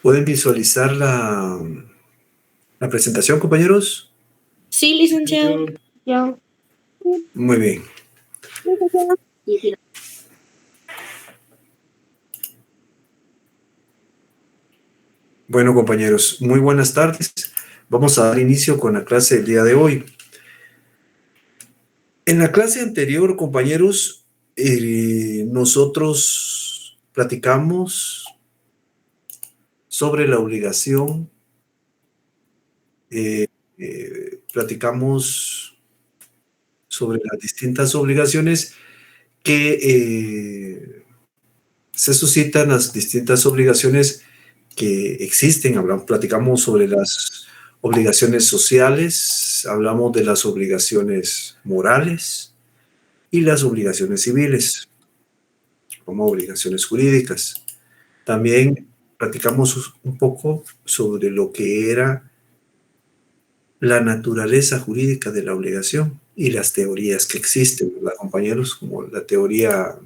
¿Pueden visualizar la presentación, compañeros? Sí, licenciado. Ya. Muy bien. Bueno, compañeros, muy buenas tardes. Vamos a dar inicio con la clase del día de hoy. En la clase anterior, compañeros, nosotros platicamos sobre la obligación, platicamos sobre las distintas obligaciones que se suscitan, las distintas obligaciones que existen. Platicamos sobre las obligaciones sociales, hablamos de las obligaciones morales y las obligaciones civiles, como obligaciones jurídicas. También platicamos un poco sobre lo que era la naturaleza jurídica de la obligación y las teorías que existen, ¿verdad, compañeros? Como la teoría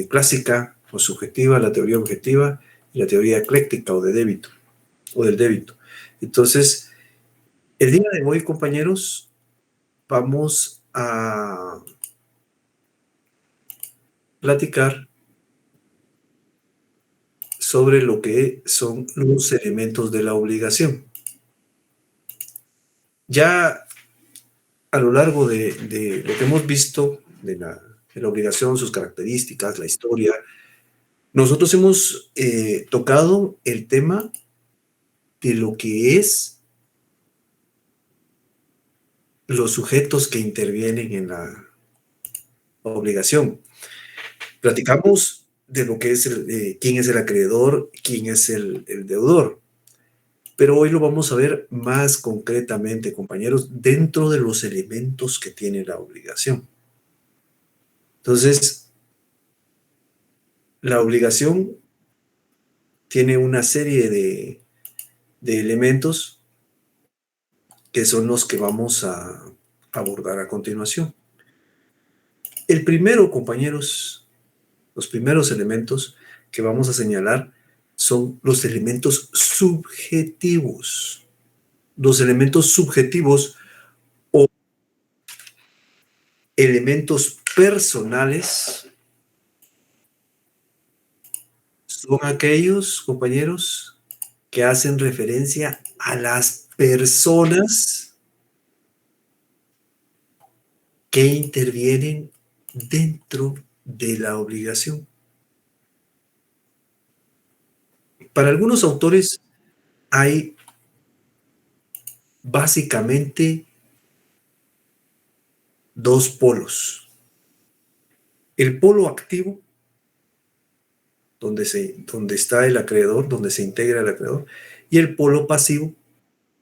clásica o subjetiva, la teoría objetiva y la teoría ecléctica o de débito, o del débito. Entonces, el día de hoy, compañeros, vamos a platicar sobre lo que son los elementos de la obligación. Ya a lo largo de lo que hemos visto de la obligación, sus características, la historia, nosotros hemos tocado el tema de lo que es los sujetos que intervienen en la obligación. Platicamos de lo que es quién es el acreedor, quién es el deudor. Pero hoy lo vamos a ver más concretamente, compañeros, dentro de los elementos que tiene la obligación. Entonces, la obligación tiene una serie de elementos que son los que vamos a abordar a continuación. El primero, compañeros, los primeros elementos que vamos a señalar son los elementos subjetivos. Los elementos subjetivos o elementos personales son aquellos, compañeros, que hacen referencia a las personas que intervienen dentro de la obligación. Para algunos autores hay básicamente dos polos. El polo activo, donde está el acreedor, donde se integra el acreedor, y el polo pasivo,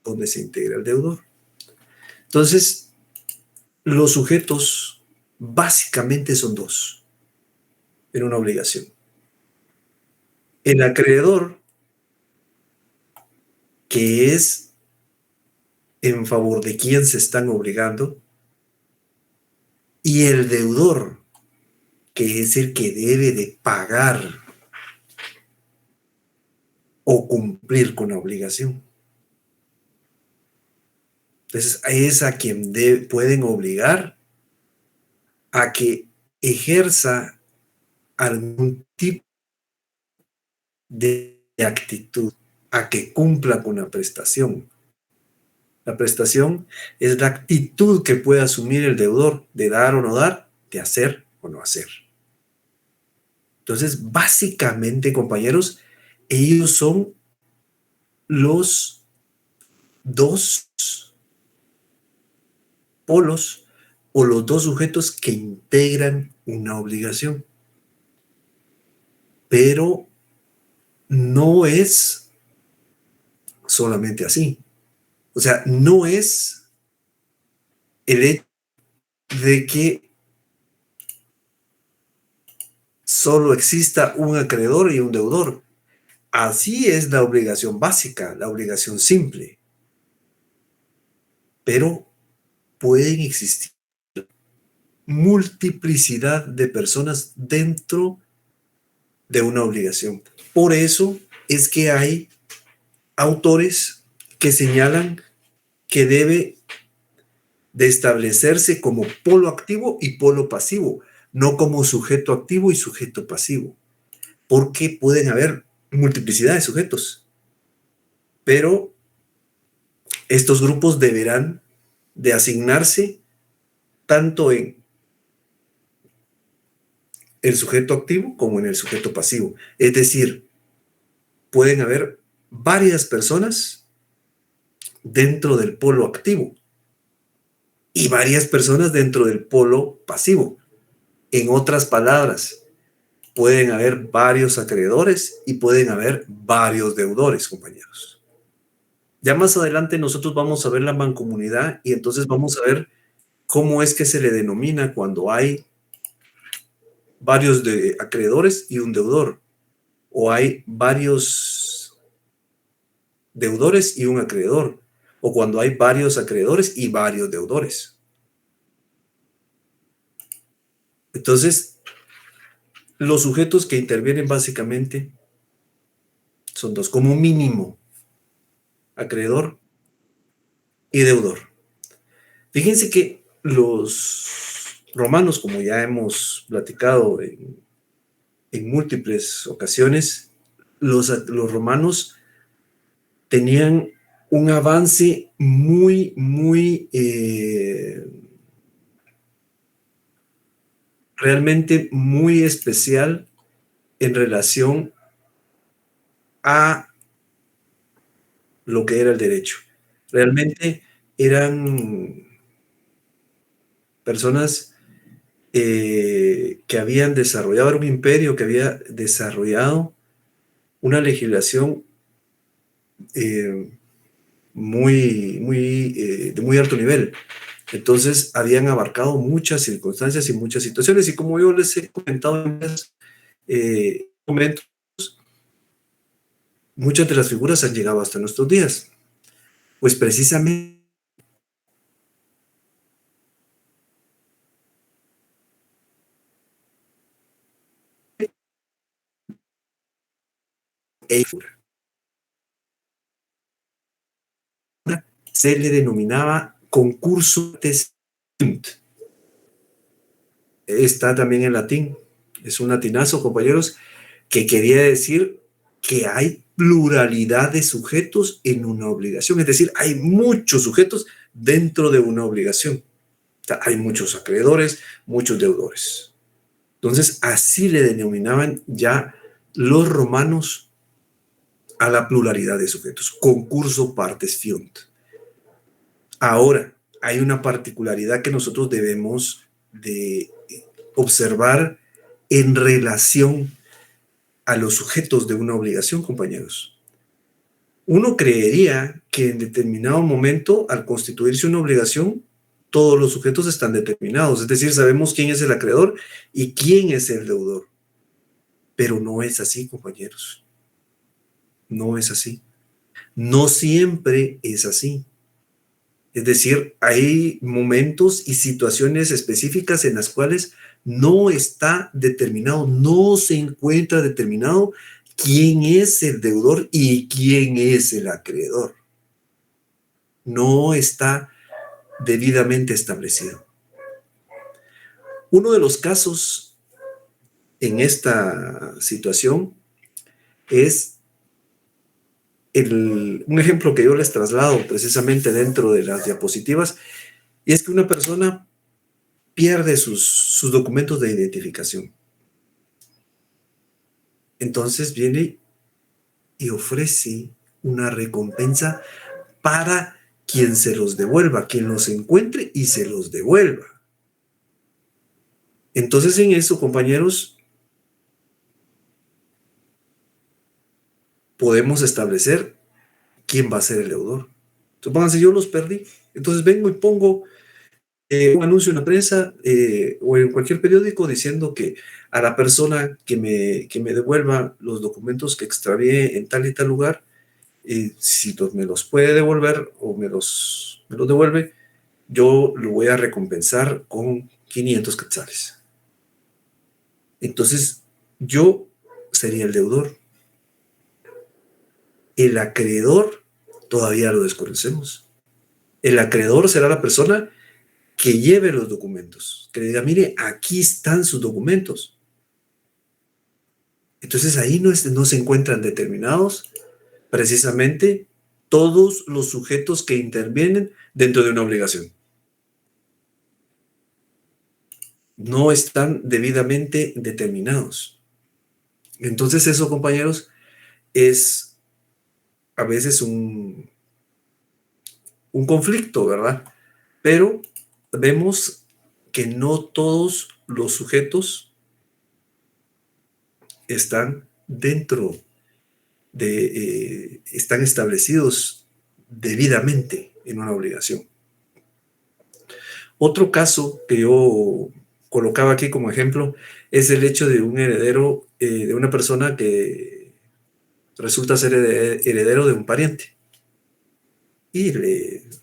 donde se integra el deudor. Entonces, los sujetos básicamente son dos en una obligación. El acreedor, que es en favor de quien se están obligando, y el deudor, que es el que debe de pagar o cumplir con la obligación. Entonces, es a quien pueden obligar a que ejerza algún tipo de actitud, a que cumpla con la prestación. La prestación es la actitud que puede asumir el deudor de dar o no dar, de hacer o no hacer. Entonces, básicamente, compañeros, ellos son los dos polos o los dos sujetos que integran una obligación. Pero no es solamente así. O sea, no es el hecho de que solo exista un acreedor y un deudor. Así es la obligación básica, la obligación simple. Pero pueden existir multiplicidad de personas dentro de una obligación. Por eso es que hay autores que señalan que debe de establecerse como polo activo y polo pasivo, no como sujeto activo y sujeto pasivo, porque pueden haber multiplicidad de sujetos, pero estos grupos deberán de asignarse tanto en el sujeto activo como en el sujeto pasivo. Es decir, pueden haber varias personas dentro del polo activo y varias personas dentro del polo pasivo. En otras palabras, pueden haber varios acreedores y pueden haber varios deudores, compañeros. Ya más adelante nosotros vamos a ver la mancomunidad y entonces vamos a ver cómo es que se le denomina cuando hay varios acreedores y un deudor, o hay varios deudores y un acreedor, o cuando hay varios acreedores y varios deudores. Entonces, los sujetos que intervienen básicamente son dos, como mínimo, acreedor y deudor. Fíjense que los romanos, como ya hemos platicado en múltiples ocasiones, los romanos tenían un avance muy realmente muy especial en relación a lo que era el derecho. Realmente eran personas que habían desarrollado, era un imperio que había desarrollado una legislación de muy alto nivel. Entonces habían abarcado muchas circunstancias y muchas situaciones, y como yo les he comentado en varios momentos, muchas de las figuras han llegado hasta nuestros días. Pues precisamente se le denominaba concurso testiunt. Está también en latín, es un latinazo, compañeros, que quería decir que hay pluralidad de sujetos en una obligación, es decir, hay muchos sujetos dentro de una obligación. O sea, hay muchos acreedores, muchos deudores. Entonces, así le denominaban ya los romanos a la pluralidad de sujetos, concurso partes fiunt. Ahora, hay una particularidad que nosotros debemos de observar en relación a los sujetos de una obligación, compañeros. Uno creería que en determinado momento, al constituirse una obligación, todos los sujetos están determinados, es decir, sabemos quién es el acreedor y quién es el deudor. Pero no es así, compañeros. No es así. No siempre es así. Es decir, hay momentos y situaciones específicas en las cuales no está determinado, no se encuentra determinado quién es el deudor y quién es el acreedor. No está debidamente establecido. Uno de los casos en esta situación es un ejemplo que yo les traslado precisamente dentro de las diapositivas, y es que una persona pierde sus documentos de identificación. Entonces viene y ofrece una recompensa para quien se los devuelva, quien los encuentre y se los devuelva. Entonces, en eso, compañeros, podemos establecer quién va a ser el deudor. Supónganse, yo los perdí, entonces vengo y pongo un anuncio en la prensa o en cualquier periódico diciendo que a la persona que me devuelva los documentos que extravié en tal y tal lugar, si me los puede devolver o me los devuelve, yo lo voy a recompensar con 500 quetzales. Entonces, yo sería el deudor. El acreedor todavía lo desconocemos. El acreedor será la persona que lleve los documentos, que le diga, mire, aquí están sus documentos. Entonces ahí no se encuentran determinados precisamente todos los sujetos que intervienen dentro de una obligación. No están debidamente determinados. Entonces eso, compañeros, es a veces un conflicto, ¿verdad? Pero vemos que no todos los sujetos están dentro están establecidos debidamente en una obligación. Otro caso que yo colocaba aquí como ejemplo es el hecho de un heredero, de una persona que resulta ser heredero de un pariente. Y el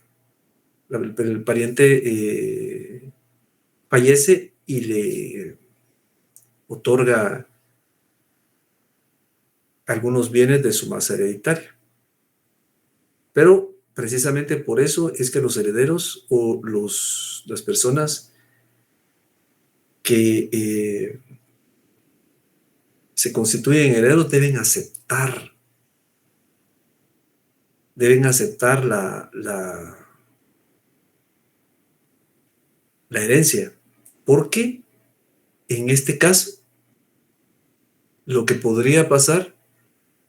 pariente fallece y le otorga algunos bienes de su masa hereditaria. Pero precisamente por eso es que los herederos o las personas que se constituyen herederos deben aceptar la herencia, porque en este caso lo que podría pasar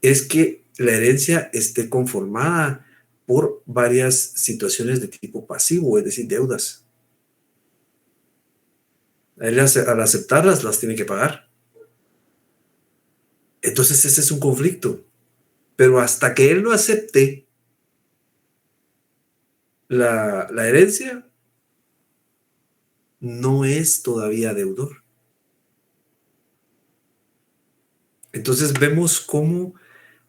es que la herencia esté conformada por varias situaciones de tipo pasivo, es decir, deudas. Él al aceptarlas las tiene que pagar. Entonces ese es un conflicto. Pero hasta que él no acepte la herencia, no es todavía deudor. Entonces vemos cómo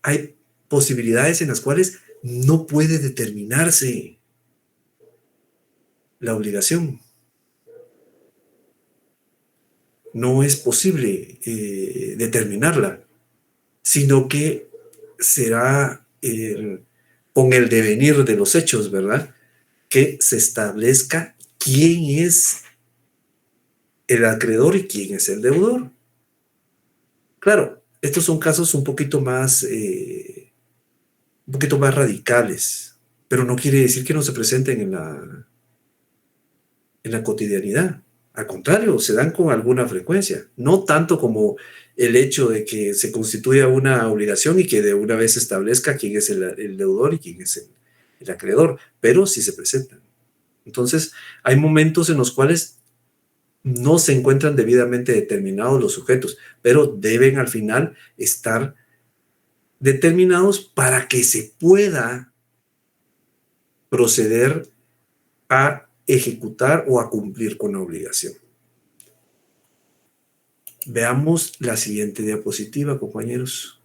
hay posibilidades en las cuales no puede determinarse la obligación. No es posible determinarla, sino que será con el devenir de los hechos, ¿verdad?, que se establezca quién es el acreedor y quién es el deudor. Claro, estos son casos un poquito más radicales, pero no quiere decir que no se presenten en la cotidianidad. Al contrario, se dan con alguna frecuencia, no tanto como el hecho de que se constituya una obligación y que de una vez se establezca quién es el deudor y quién es el acreedor, pero sí se presentan. Entonces, hay momentos en los cuales no se encuentran debidamente determinados los sujetos, pero deben al final estar determinados para que se pueda proceder a ejecutar o a cumplir con la obligación. Veamos la siguiente diapositiva, compañeros.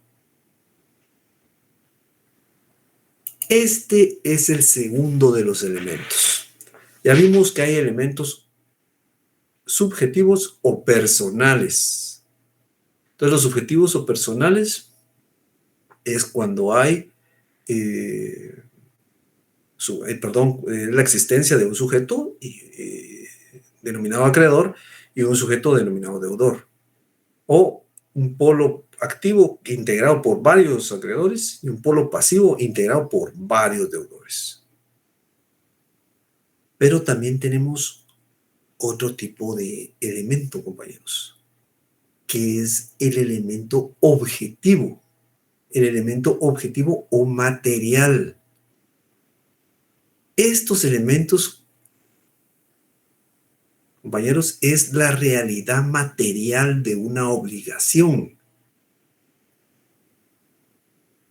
Este es el segundo de los elementos. Ya vimos que hay elementos subjetivos o personales. Entonces, los subjetivos o personales es cuando hay la existencia de un sujeto denominado acreedor y un sujeto denominado deudor, o un polo activo integrado por varios acreedores y un polo pasivo integrado por varios deudores. Pero también tenemos otro tipo de elemento, compañeros, que es el elemento objetivo. El elemento objetivo o material. Estos elementos, compañeros, es la realidad material de una obligación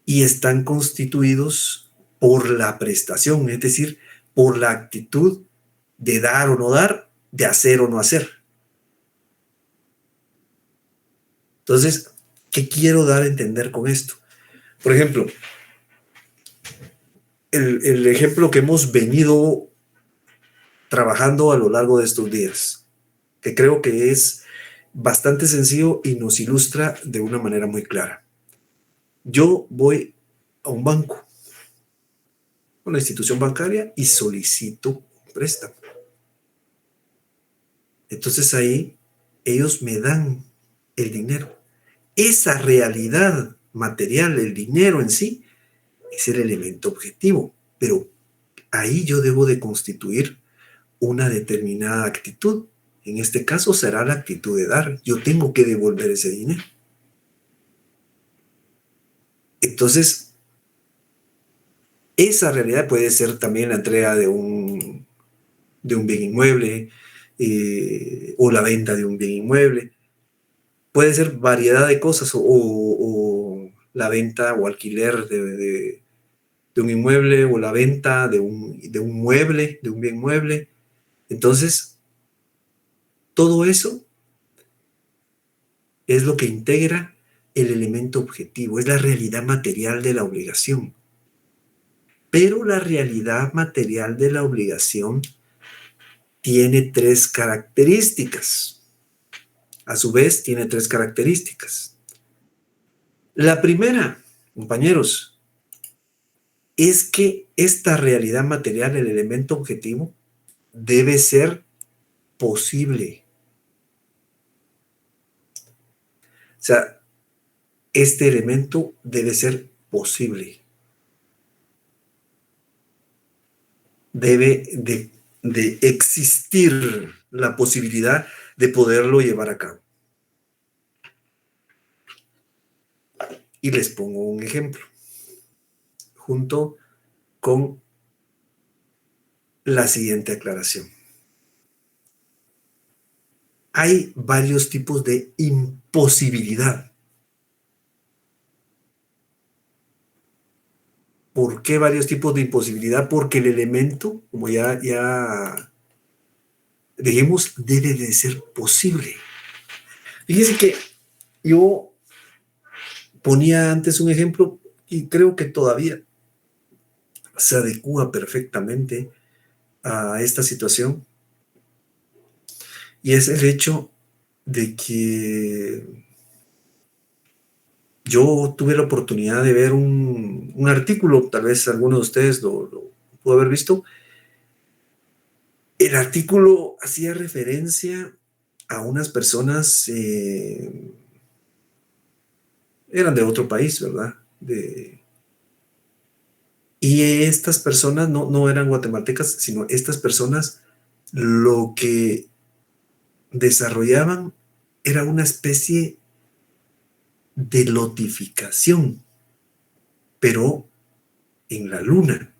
y están constituidos por la prestación, es decir, por la actitud de dar o no dar, de hacer o no hacer. Entonces, ¿qué quiero dar a entender con esto? Por ejemplo, el ejemplo que hemos venido trabajando a lo largo de estos días, que creo que es bastante sencillo y nos ilustra de una manera muy clara. Yo voy a un banco, una institución bancaria, y solicito un préstamo. Entonces ahí ellos me dan el dinero. Esa realidad material, el dinero en sí, es el elemento objetivo, pero ahí yo debo de constituir una determinada actitud. En este caso será la actitud de dar. Yo tengo que devolver ese dinero. Entonces, esa realidad puede ser también la entrega de un bien inmueble o la venta de un bien inmueble. Puede ser variedad de cosas o la venta o alquiler de un inmueble o la venta de un mueble, de un bien mueble. Entonces, todo eso es lo que integra el elemento objetivo, es la realidad material de la obligación. Pero la realidad material de la obligación tiene 3 características. A su vez, tiene 3 características. La primera, compañeros, es que esta realidad material, el elemento objetivo, debe ser posible. O sea, este elemento debe ser posible. Debe de existir la posibilidad de poderlo llevar a cabo. Y les pongo un ejemplo, junto con la siguiente aclaración. Hay varios tipos de imposibilidad. ¿Por qué varios tipos de imposibilidad? Porque el elemento, como ya dijimos, debe de ser posible. Fíjense que yo ponía antes un ejemplo y creo que todavía se adecua perfectamente a esta situación, y es el hecho de que yo tuve la oportunidad de ver un artículo, tal vez alguno de ustedes lo pudo haber visto. El artículo hacía referencia a unas personas, eran de otro país, ¿verdad? Y estas personas no eran guatemaltecas, sino estas personas lo que desarrollaban era una especie de lotificación, pero en la luna.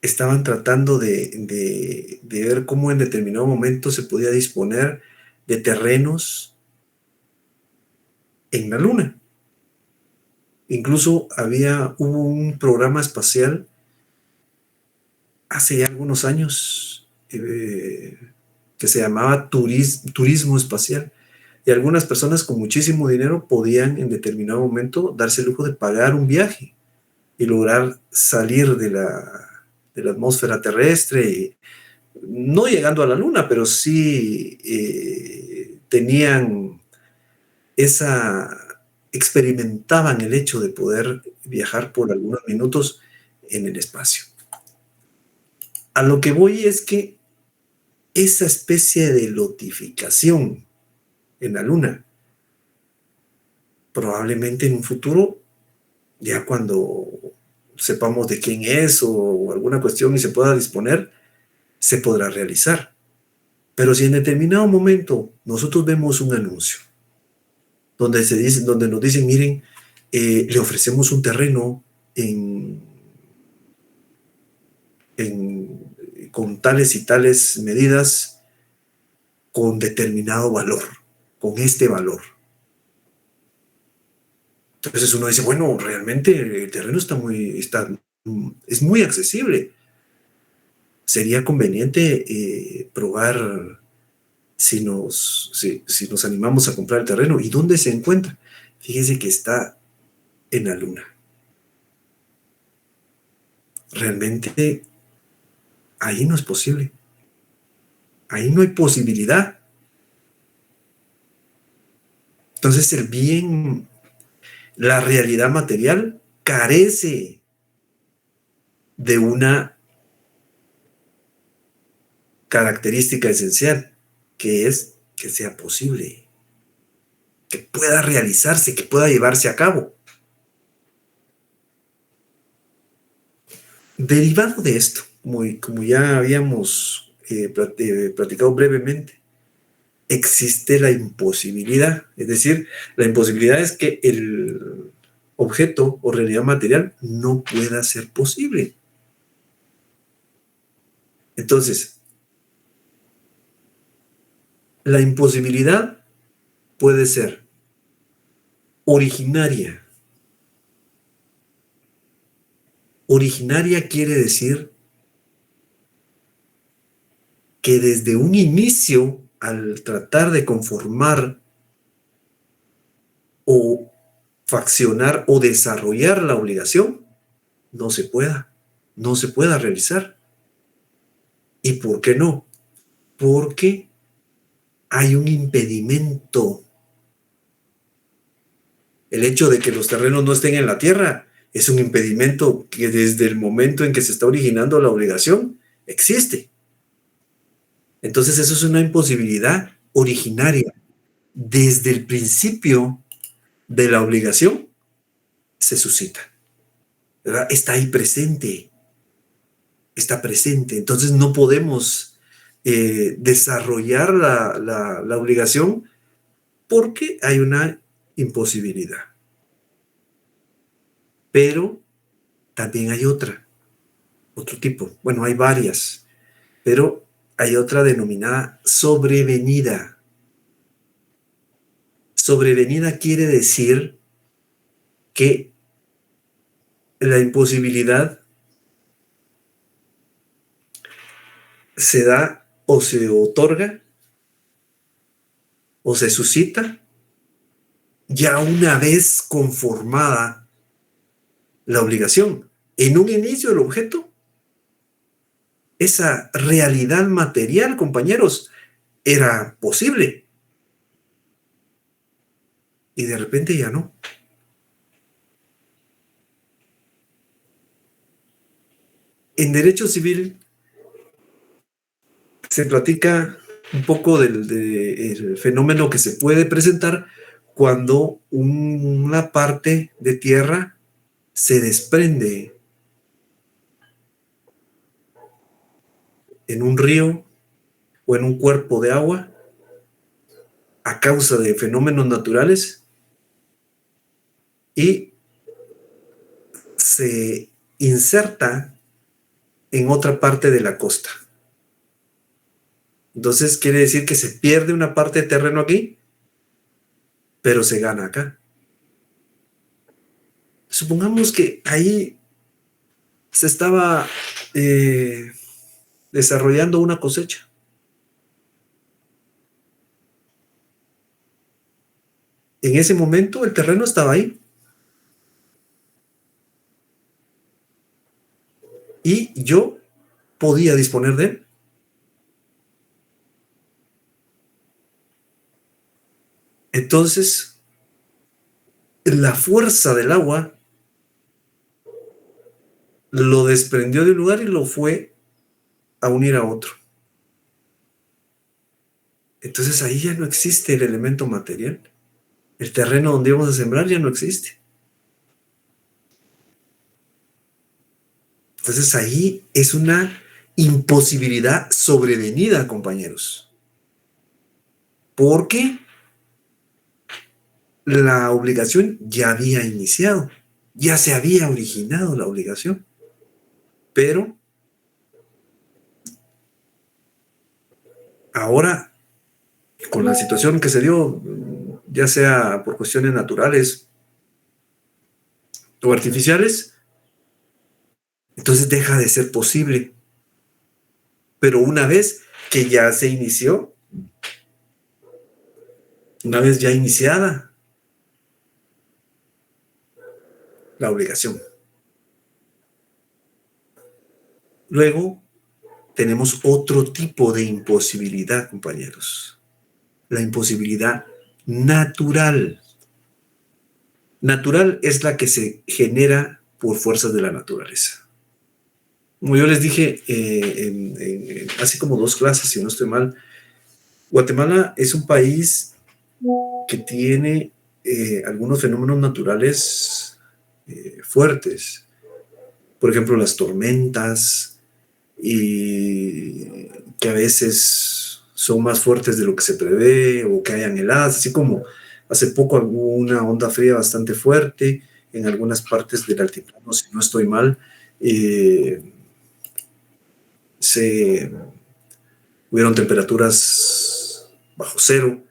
Estaban tratando de ver cómo en determinado momento se podía disponer de terrenos en la luna. Incluso hubo un programa espacial hace ya algunos años que se llamaba turismo espacial, y algunas personas con muchísimo dinero podían en determinado momento darse el lujo de pagar un viaje y lograr salir de la atmósfera terrestre, y no llegando a la luna, pero sí experimentaban el hecho de poder viajar por algunos minutos en el espacio. A lo que voy es que esa especie de lotificación en la luna probablemente en un futuro, ya cuando sepamos de quién es o alguna cuestión y se pueda disponer, se podrá realizar. Pero si en determinado momento nosotros vemos un anuncio donde nos dicen, miren, le ofrecemos un terreno con tales y tales medidas, con determinado valor, con este valor. Entonces uno dice, bueno, realmente el terreno es muy accesible. Sería conveniente probar si nos animamos a comprar el terreno. ¿Y dónde se encuentra? Fíjense que está en la luna. Realmente ahí no es posible. Ahí no hay posibilidad. Entonces el bien, la realidad material carece de una característica esencial, que es que sea posible, que pueda realizarse, que pueda llevarse a cabo. Derivado de esto, como ya habíamos platicado brevemente, existe la imposibilidad. Es decir, la imposibilidad es que el objeto o realidad material no pueda ser posible. Entonces, la imposibilidad puede ser originaria. Originaria quiere decir que desde un inicio, al tratar de conformar o faccionar o desarrollar la obligación, no se pueda realizar. ¿Y por qué no? Porque hay un impedimento. El hecho de que los terrenos no estén en la tierra es un impedimento que desde el momento en que se está originando la obligación existe. Entonces eso es una imposibilidad originaria. Desde el principio de la obligación se suscita, ¿verdad? Está ahí presente, está presente. Entonces no podemos desarrollar la obligación porque hay una imposibilidad. Pero también hay otro tipo. Bueno, hay varias, pero hay otra denominada sobrevenida. Sobrevenida quiere decir que la imposibilidad se da o se otorga o se suscita ya una vez conformada la obligación. En un inicio el objeto, esa realidad material, compañeros, era posible. Y de repente ya no. En derecho civil se platica un poco del fenómeno que se puede presentar cuando una parte de tierra se desprende en un río o en un cuerpo de agua a causa de fenómenos naturales y se inserta en otra parte de la costa. Entonces quiere decir que se pierde una parte de terreno aquí, pero se gana acá. Supongamos que ahí se estaba desarrollando una cosecha. En ese momento el terreno estaba ahí. Y yo podía disponer de él. Entonces, la fuerza del agua lo desprendió de un lugar y lo fue a unir a otro. Entonces ahí ya no existe el elemento material. El terreno donde íbamos a sembrar ya no existe. Entonces ahí es una imposibilidad sobrevenida, compañeros. Porque la obligación ya había iniciado, ya se había originado la obligación. Pero ahora, con la situación que se dio, ya sea por cuestiones naturales o artificiales, entonces deja de ser posible. Pero una vez que ya se inició, una vez ya iniciada la obligación. Luego tenemos otro tipo de imposibilidad, compañeros. La imposibilidad natural. Natural es la que se genera por fuerzas de la naturaleza. Como yo les dije hace como 2 clases, si no estoy mal, Guatemala es un país que tiene algunos fenómenos naturales fuertes. Por ejemplo, las tormentas, y que a veces son más fuertes de lo que se prevé, o que hayan heladas, así como hace poco hubo una onda fría bastante fuerte en algunas partes del altiplano, si no estoy mal, hubieron temperaturas bajo cero.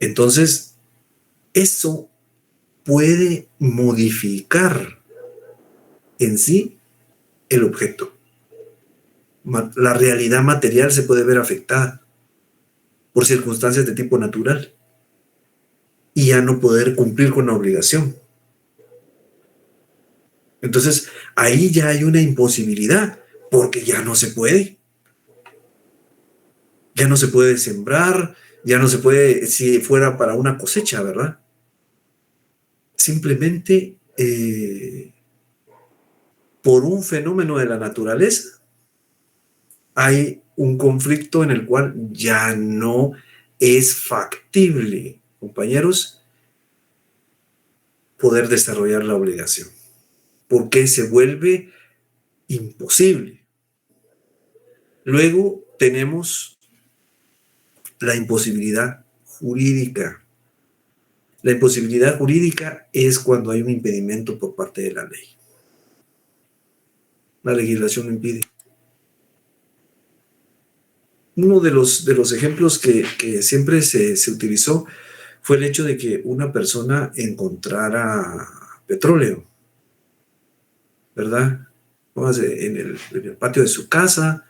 Entonces, eso puede modificar en sí el objeto. La realidad material se puede ver afectada por circunstancias de tipo natural y ya no poder cumplir con la obligación. Entonces, ahí ya hay una imposibilidad, porque ya no se puede. Ya no se puede sembrar, ya no se puede, si fuera para una cosecha, ¿verdad? Simplemente por un fenómeno de la naturaleza hay un conflicto en el cual ya no es factible, compañeros, poder desarrollar la obligación, porque se vuelve imposible. Luego tenemos la imposibilidad jurídica. La imposibilidad jurídica es cuando hay un impedimento por parte de la ley. La legislación lo impide. Uno de los ejemplos que siempre se utilizó fue el hecho de que una persona encontrara petróleo, ¿verdad? En el patio de su casa,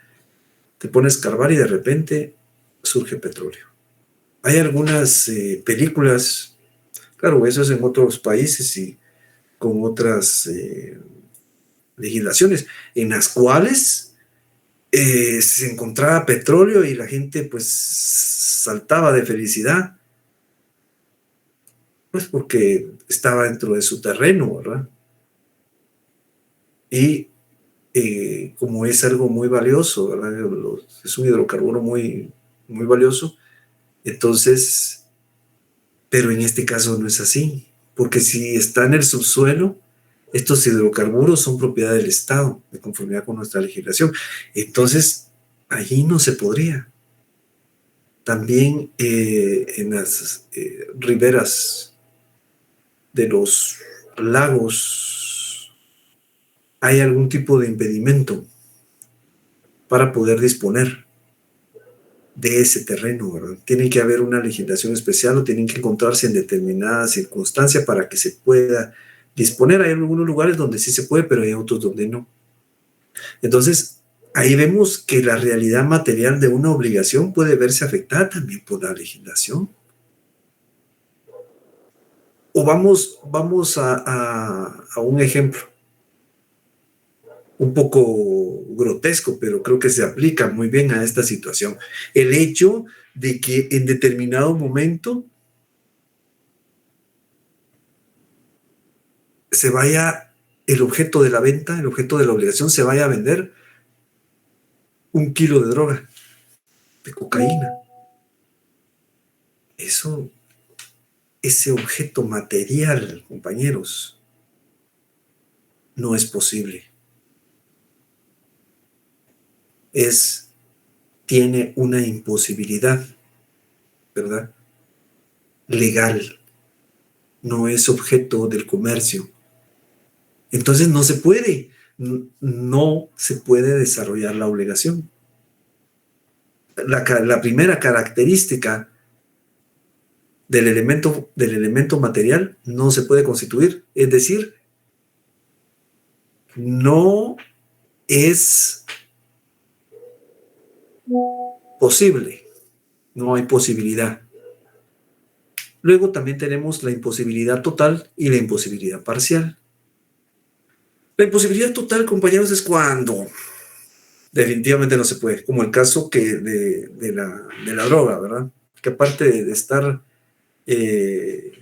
te pones a escarbar y de repente surge petróleo. Hay algunas películas, claro, eso es en otros países y con otras legislaciones, en las cuales se encontraba petróleo y la gente pues saltaba de felicidad, pues porque estaba dentro de su terreno, ¿verdad? Y como es algo muy valioso, ¿verdad? Es un hidrocarburo muy, muy valioso, entonces, pero en este caso no es así, porque si está en el subsuelo, estos hidrocarburos son propiedad del Estado, de conformidad con nuestra legislación. Entonces, allí no se podría. También en las riberas de los lagos hay algún tipo de impedimento para poder disponer de ese terreno, ¿verdad? Tiene que haber una legislación especial o tienen que encontrarse en determinada circunstancia para que se pueda disponer. Hay algunos lugares donde sí se puede, pero hay otros donde no. Entonces, ahí vemos que la realidad material de una obligación puede verse afectada también por la legislación. O vamos a un ejemplo un poco grotesco, pero creo que se aplica muy bien a esta situación. El hecho de que en determinado momento se vaya el objeto de la venta, el objeto de la obligación, se vaya a vender 1 kilo de droga, de cocaína. Eso ese objeto material, compañeros, no es posible. Tiene una imposibilidad, ¿verdad? Legal. No es objeto del comercio. Entonces no se puede desarrollar la obligación. La primera característica del elemento material no se puede constituir, es decir, no es posible, no hay posibilidad. Luego también tenemos la imposibilidad total y la imposibilidad parcial. La imposibilidad total, compañeros, es cuando definitivamente no se puede, como el caso de la droga, ¿verdad? Que aparte de estar, de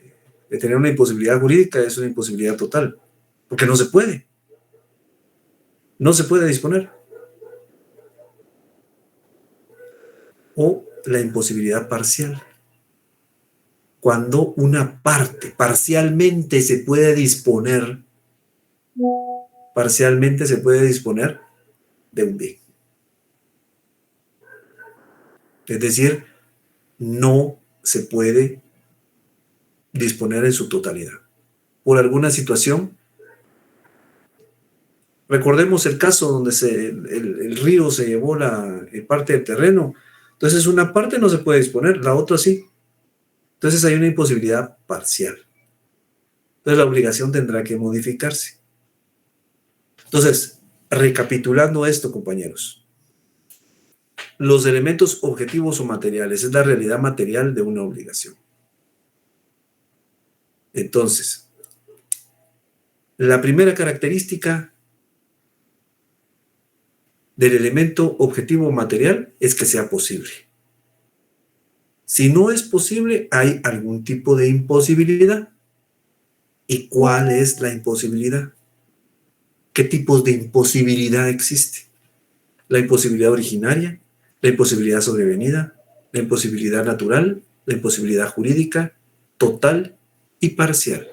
tener una imposibilidad jurídica, es una imposibilidad total, porque no se puede disponer. O la imposibilidad parcial, cuando una parte parcialmente se puede disponer de un bien. Es decir, no se puede disponer en su totalidad. Por alguna situación, recordemos el caso donde el río se llevó parte del terreno. Entonces, una parte no se puede disponer, la otra sí. Entonces, hay una imposibilidad parcial. Entonces, la obligación tendrá que modificarse. Entonces, recapitulando esto, compañeros, los elementos objetivos o materiales es la realidad material de una obligación. Entonces, la primera característica del elemento objetivo material es que sea posible. Si no es posible, hay algún tipo de imposibilidad. ¿Y cuál es la imposibilidad? ¿Qué tipos de imposibilidad existe? La imposibilidad originaria, la imposibilidad sobrevenida, la imposibilidad natural, la imposibilidad jurídica, total y parcial.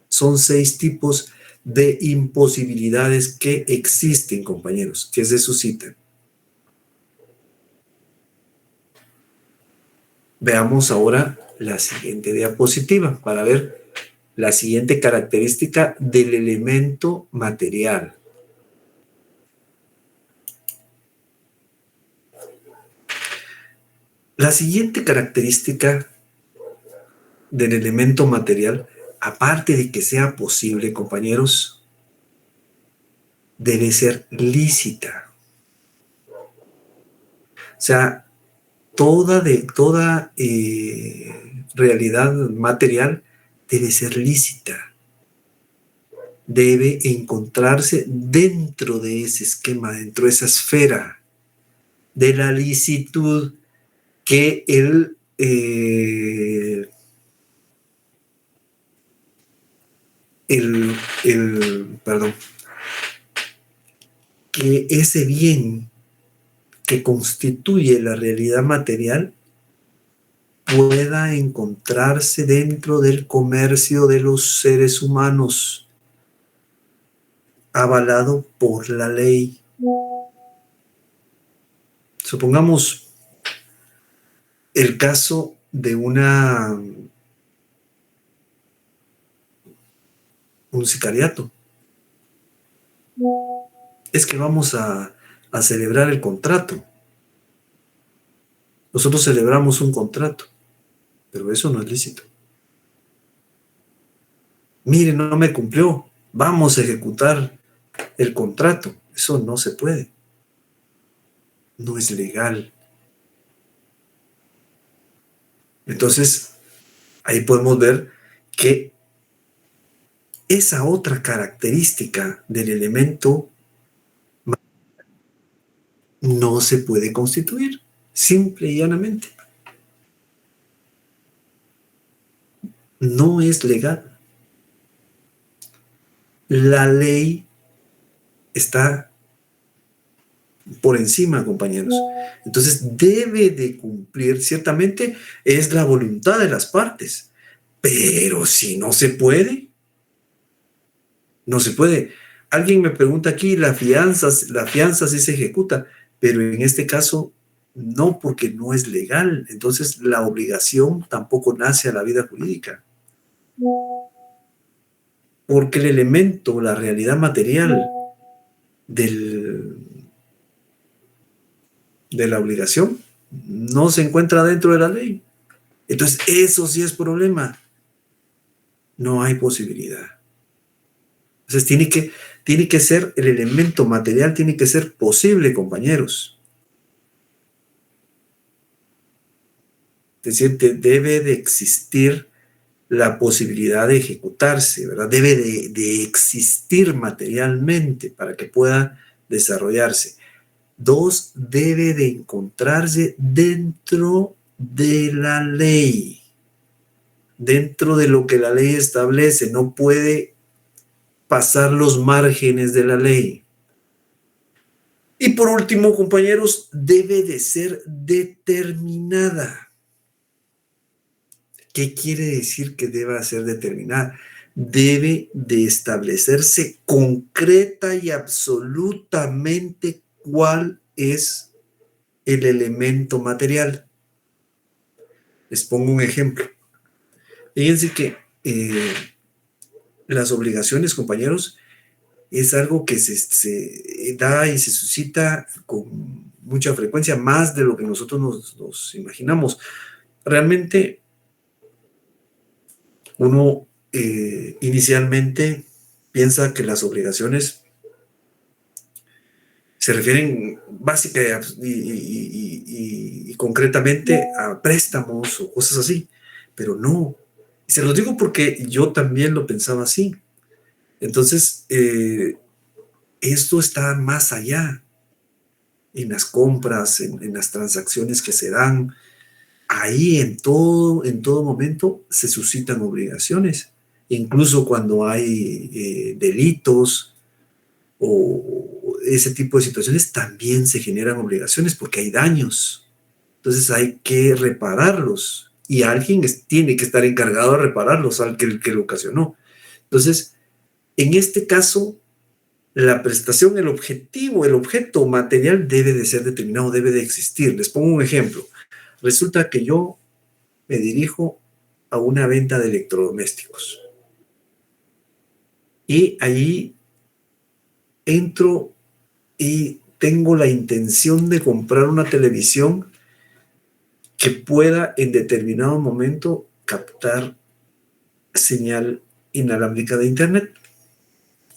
Son 6 tipos de imposibilidades que existen, compañeros, que se suscitan. Veamos ahora la siguiente diapositiva para ver la siguiente característica del elemento material. La siguiente característica del elemento material, aparte de que sea posible, compañeros, debe ser lícita. O sea, toda realidad material debe ser lícita. Debe encontrarse dentro de ese esquema, dentro de esa esfera de la licitud que que ese bien que constituye la realidad material pueda encontrarse dentro del comercio de los seres humanos, avalado por la ley. Supongamos el caso de un sicariato. Es que vamos a celebrar el contrato. Nosotros celebramos un contrato, pero eso no es lícito. Mire, no me cumplió, vamos a ejecutar el contrato. Eso no se puede. No es legal. Entonces, ahí podemos ver que esa otra característica del elemento no se puede constituir, simple y llanamente. No es legal. La ley está por encima, compañeros. Entonces, debe de cumplir, ciertamente es la voluntad de las partes, Pero si no se puede, no se puede. Alguien me pregunta aquí, la fianza sí se ejecuta, pero en este caso no, porque no es legal. Entonces la obligación tampoco nace a la vida jurídica. Porque el elemento, la realidad material de la obligación no se encuentra dentro de la ley. Entonces eso sí es problema. No hay posibilidad. Entonces tiene que ser, el elemento material tiene que ser posible, compañeros. Es decir, debe de existir la posibilidad de ejecutarse, ¿verdad? Debe de existir materialmente para que pueda desarrollarse. 2, debe de encontrarse dentro de la ley, dentro de lo que la ley establece. No puede pasar los márgenes de la ley. Y por último, compañeros, debe de ser determinada. ¿Qué quiere decir que deba ser determinada? Debe de establecerse concreta y absolutamente cuál es el elemento material. Les pongo un ejemplo. Fíjense que las obligaciones, compañeros, es algo que se da y se suscita con mucha frecuencia, más de lo que nosotros nos imaginamos. Realmente, uno inicialmente piensa que las obligaciones se refieren básica y concretamente a préstamos o cosas así, pero no. Y se los digo porque yo también lo pensaba así. Entonces, esto está más allá, en las compras, en las transacciones que se dan. Ahí en todo momento se suscitan obligaciones, incluso cuando hay delitos o ese tipo de situaciones, también se generan obligaciones porque hay daños. Entonces hay que repararlos y alguien tiene que estar encargado de repararlos, al que lo ocasionó. Entonces, en este caso, la prestación, el objetivo, el objeto material debe de ser determinado, debe de existir. Les pongo un ejemplo. Resulta que yo me dirijo a una venta de electrodomésticos y allí entro y tengo la intención de comprar una televisión que pueda en determinado momento captar señal inalámbrica de internet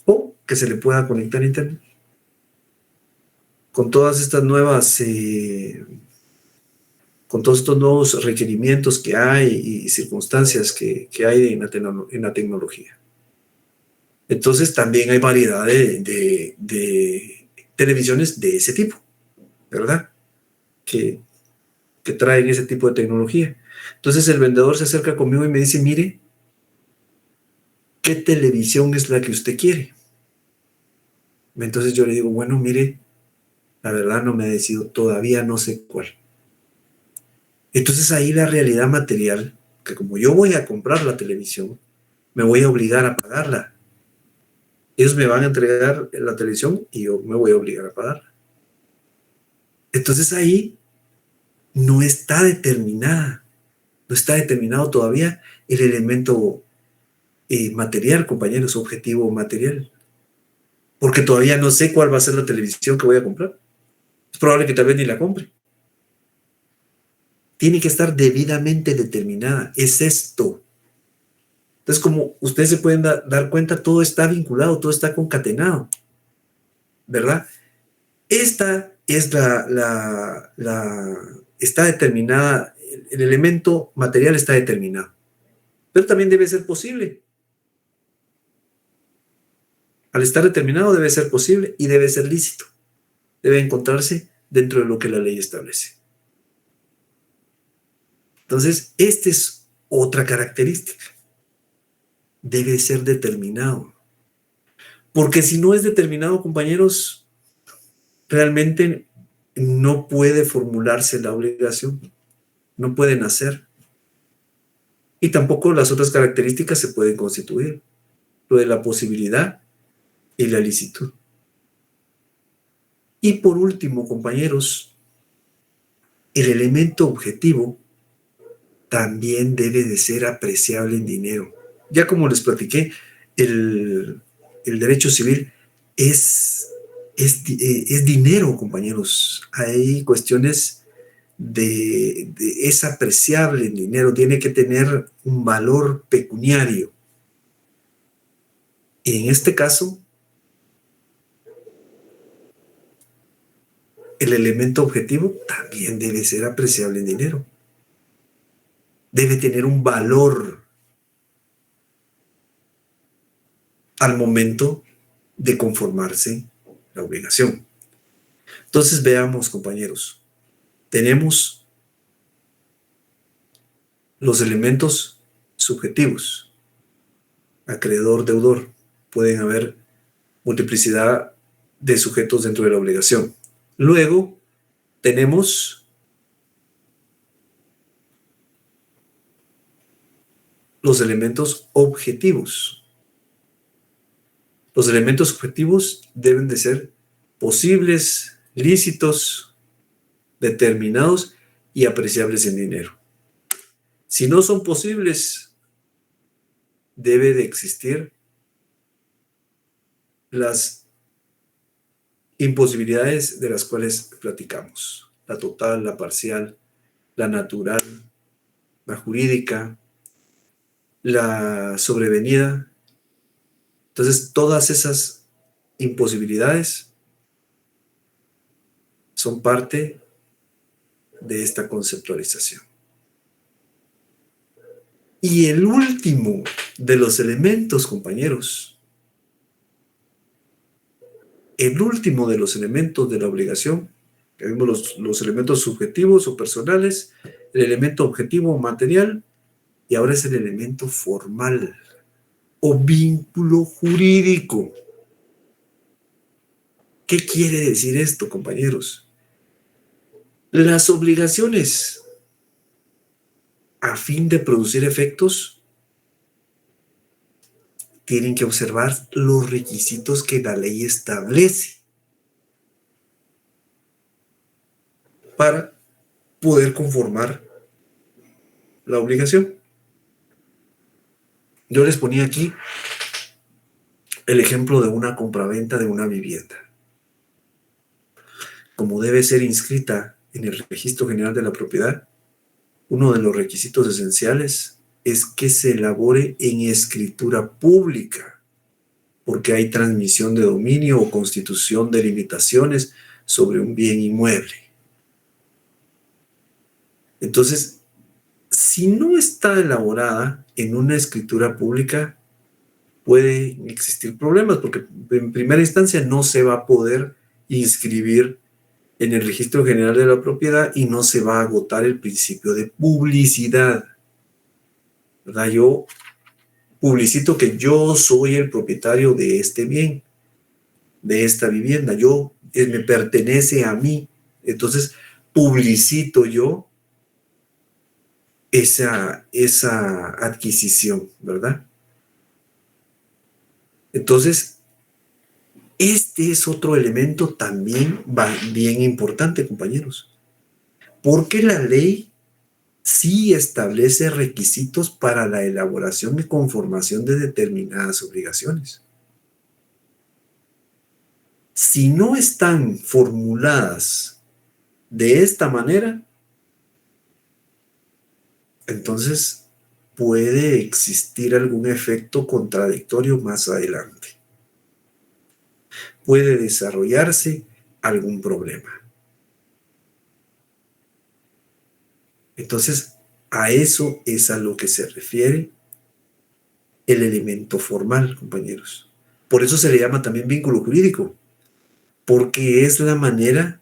o que se le pueda conectar a internet. Con todas estas nuevas con todos estos nuevos requerimientos que hay y circunstancias que hay en la tecnología. Entonces también hay variedad de televisiones de ese tipo, ¿verdad? Que traen ese tipo de tecnología. Entonces el vendedor se acerca conmigo y me dice, mire, ¿qué televisión es la que usted quiere? Entonces yo le digo, bueno, mire, la verdad no me he decidido, todavía no sé cuál. Entonces ahí la realidad material, que como yo voy a comprar la televisión, me voy a obligar a pagarla. Ellos me van a entregar la televisión y yo me voy a obligar a pagarla. Entonces ahí no está determinada, no está determinado todavía el elemento material, compañeros, objetivo material. Porque todavía no sé cuál va a ser la televisión que voy a comprar. Es probable que tal vez ni la compre. Tiene que estar debidamente determinada. Es esto. Entonces, como ustedes se pueden dar cuenta, todo está vinculado, todo está concatenado, ¿verdad? Esta es está determinada, el elemento material está determinado, pero también debe ser posible. Al estar determinado debe ser posible y debe ser lícito. Debe encontrarse dentro de lo que la ley establece. Entonces, esta es otra característica. Debe ser determinado. Porque si no es determinado, compañeros, realmente no puede formularse la obligación. No puede nacer. Y tampoco las otras características se pueden constituir. Lo de la posibilidad y la licitud. Y por último, compañeros, el elemento objetivo también debe de ser apreciable en dinero. Ya como les platiqué, el derecho civil es dinero, compañeros. Hay cuestiones es apreciable en dinero, tiene que tener un valor pecuniario. Y en este caso, el elemento objetivo también debe ser apreciable en dinero. Debe tener un valor al momento de conformarse la obligación. Entonces veamos, compañeros, tenemos los elementos subjetivos, acreedor, deudor. Pueden haber multiplicidad de sujetos dentro de la obligación. Luego tenemos los elementos objetivos. Los elementos objetivos deben de ser posibles, lícitos, determinados y apreciables en dinero. Si no son posibles, debe de existir las imposibilidades de las cuales platicamos: la total, la parcial, la natural, la jurídica, la sobrevenida. Entonces, todas esas imposibilidades son parte de esta conceptualización. Y el último de los elementos, compañeros, el último de los elementos de la obligación, que vimos los elementos subjetivos o personales, el elemento objetivo o material, y ahora es el elemento formal o vínculo jurídico. ¿Qué quiere decir esto, compañeros? Las obligaciones, a fin de producir efectos, tienen que observar los requisitos que la ley establece para poder conformar la obligación. Yo les ponía aquí el ejemplo de una compraventa de una vivienda. Como debe ser inscrita en el Registro General de la Propiedad, uno de los requisitos esenciales es que se elabore en escritura pública, porque hay transmisión de dominio o constitución de limitaciones sobre un bien inmueble. Entonces, si no está elaborada en una escritura pública, pueden existir problemas, porque en primera instancia no se va a poder inscribir en el Registro General de la Propiedad y no se va a agotar el principio de publicidad, ¿verdad? Yo publicito que yo soy el propietario de este bien, de esta vivienda, me pertenece a mí. Entonces, publicito yo esa adquisición, ¿verdad? Entonces, este es otro elemento también bien importante, compañeros, porque la ley sí establece requisitos para la elaboración y conformación de determinadas obligaciones. Si no están formuladas de esta manera, entonces puede existir algún efecto contradictorio más adelante. Puede desarrollarse algún problema. Entonces, a eso es a lo que se refiere el elemento formal, compañeros. Por eso se le llama también vínculo jurídico, porque es la manera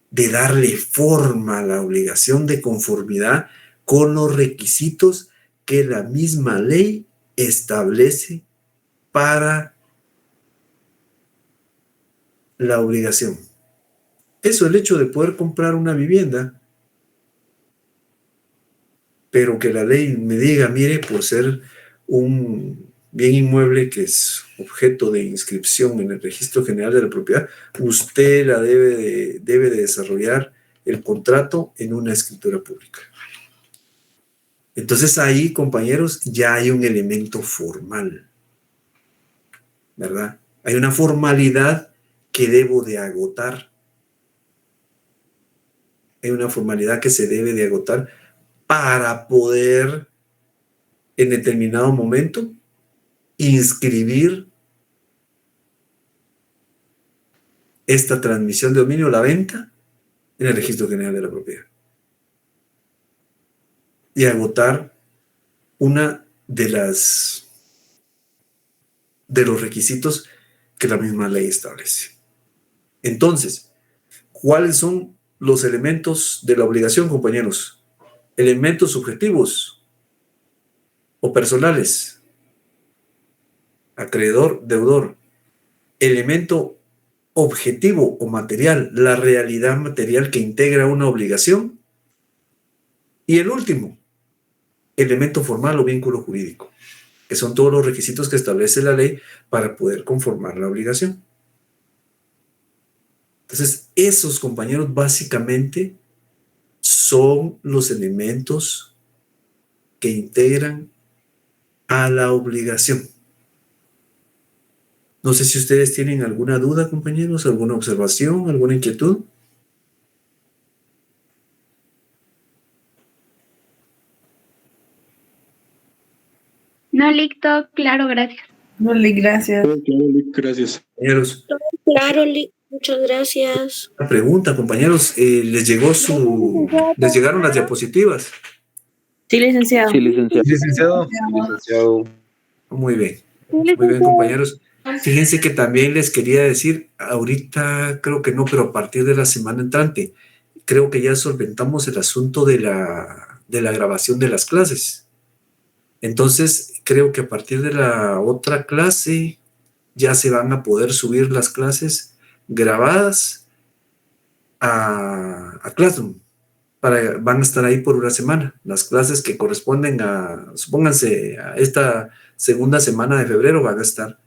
de darle forma a la obligación de conformidad con los requisitos que la misma ley establece para la obligación. Eso, el hecho de poder comprar una vivienda, pero que la ley me diga, mire, por ser un bien inmueble que es objeto de inscripción en el Registro General de la Propiedad, usted la debe de desarrollar el contrato en una escritura pública. Entonces ahí, compañeros, ya hay un elemento formal, ¿verdad? Hay una formalidad que debo de agotar. Hay una formalidad que se debe de agotar para poder en determinado momento inscribir esta transmisión de dominio, la venta, en el Registro General de la Propiedad. Y agotar una de los requisitos que la misma ley establece. Entonces, ¿cuáles son los elementos de la obligación, compañeros? Elementos subjetivos o personales. Acreedor, deudor. Elemento objetivo o material, la realidad material que integra una obligación. Y el último, elemento formal o vínculo jurídico, que son todos los requisitos que establece la ley para poder conformar la obligación. Entonces, esos, compañeros, básicamente son los elementos que integran a la obligación. No sé si ustedes tienen alguna duda, compañeros, alguna observación, alguna inquietud. No, Licto, claro, gracias. No, Lic, gracias. Claro, Lic, gracias. Compañeros, Claro, muchas gracias. una pregunta, compañeros, ¿les llegaron las diapositivas? Sí, licenciado. Sí, licenciado. Licenciado. Licenciado. Muy bien, compañeros. Fíjense que también les quería decir, ahorita creo que no, pero a partir de la semana entrante, creo que ya solventamos el asunto de la grabación de las clases. Entonces, creo que a partir de la otra clase ya se van a poder subir las clases grabadas a Classroom. Van a estar ahí por una semana. Las clases que corresponden supónganse, a esta segunda semana de febrero van a estar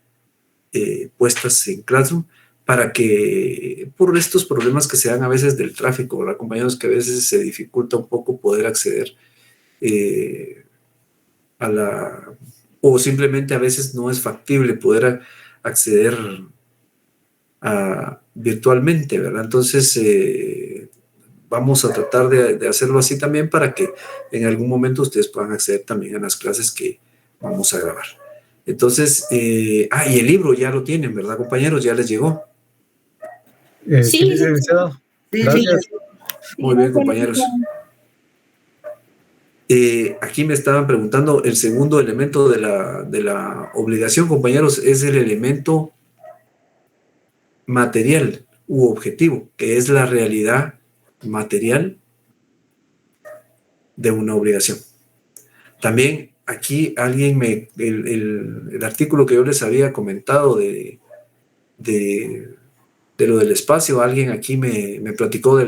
puestas en Classroom para que, por estos problemas que se dan a veces del tráfico, ¿verdad, compañeros? Que a veces se dificulta un poco poder acceder o simplemente a veces no es factible poder acceder virtualmente, ¿verdad? Entonces, vamos a tratar de hacerlo así también para que en algún momento ustedes puedan acceder también a las clases que vamos a grabar. Entonces, y el libro ya lo tienen, ¿verdad, compañeros? ¿Ya les llegó? Sí, licenciado. Gracias. Muy bien, compañeros. Aquí me estaban preguntando, el segundo elemento de la obligación, compañeros, es el elemento material u objetivo, que es la realidad material de una obligación. También aquí alguien el artículo que yo les había comentado de lo del espacio, alguien aquí me platicó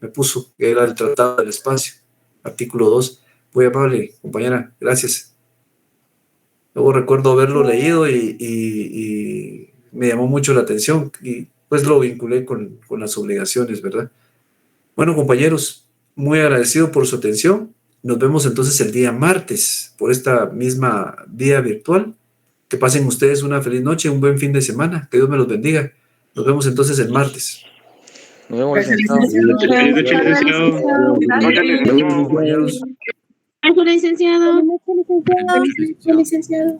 me puso que era el Tratado del Espacio, artículo 2. Muy amable, compañera, gracias. Luego recuerdo haberlo leído y me llamó mucho la atención y pues lo vinculé con las obligaciones, ¿verdad? Bueno, compañeros, muy agradecido por su atención. Nos vemos entonces el día martes por esta misma vía virtual. Que pasen ustedes una feliz noche, un buen fin de semana. Que Dios me los bendiga. Nos vemos entonces el martes. Nos vemos, Gracias, licenciado. Compañeros. Licenciado. licenciado.